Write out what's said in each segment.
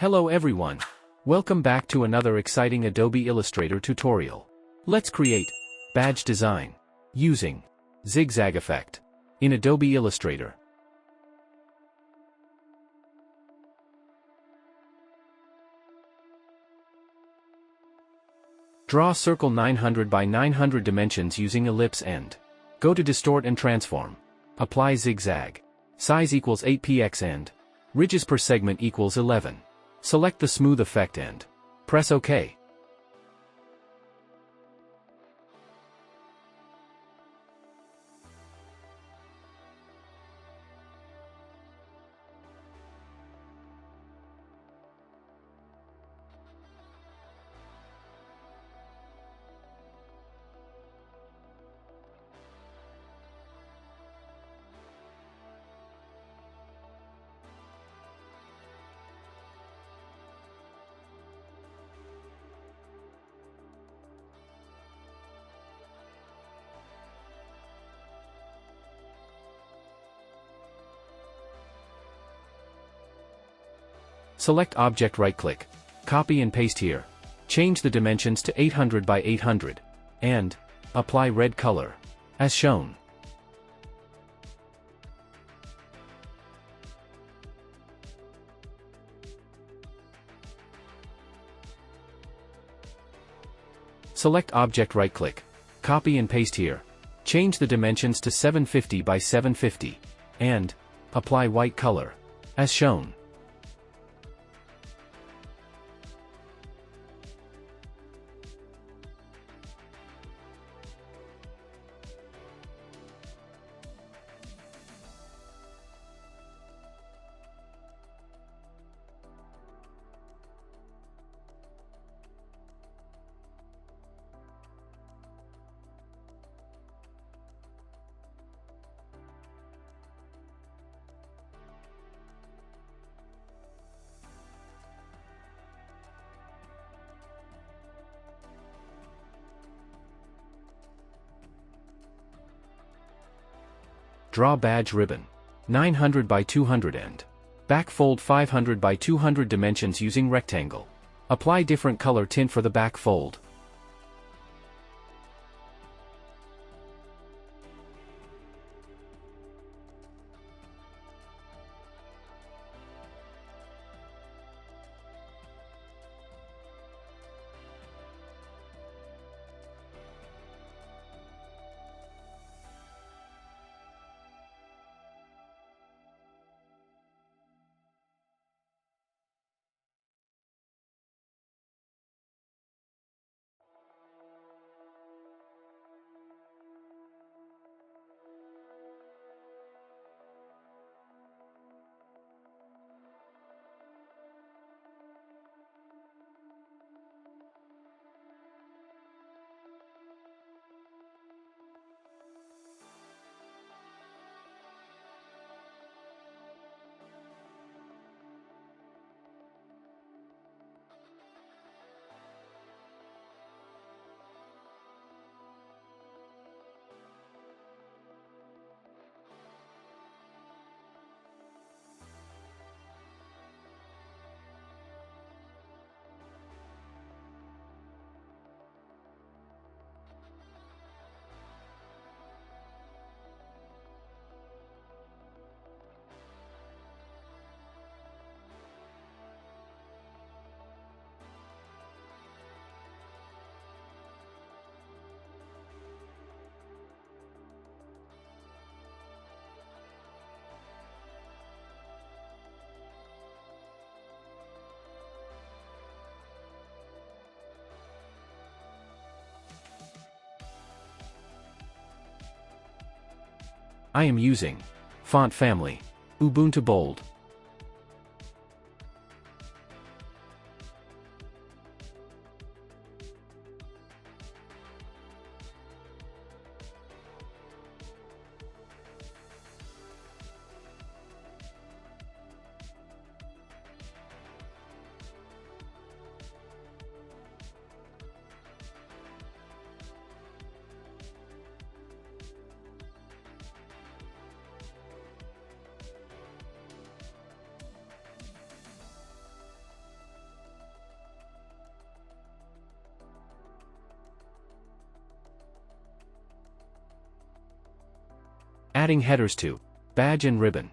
Hello everyone. Welcome back to another exciting Adobe Illustrator tutorial. Let's create badge design using Zig Zag Effect in Adobe Illustrator. Draw circle 900 by 900 dimensions using ellipse end. Go to Distort and Transform. Apply zigzag. Size equals 8px end. Ridges per segment equals 11. Select the smooth effect end. Press OK. Select object, right-click, copy and paste here. Change the dimensions to 800 by 800, and apply red color, as shown. Select object, right-click, copy and paste here. Change the dimensions to 750 by 750, and apply white color, as shown. Draw badge ribbon 900 by 200 end. Back fold 500 by 200 dimensions using rectangle. Apply different color tint for the back fold. I am using font family Ubuntu Bold. adding headers to badge and ribbon.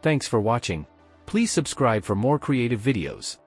Thanks for watching. Please subscribe for more creative videos.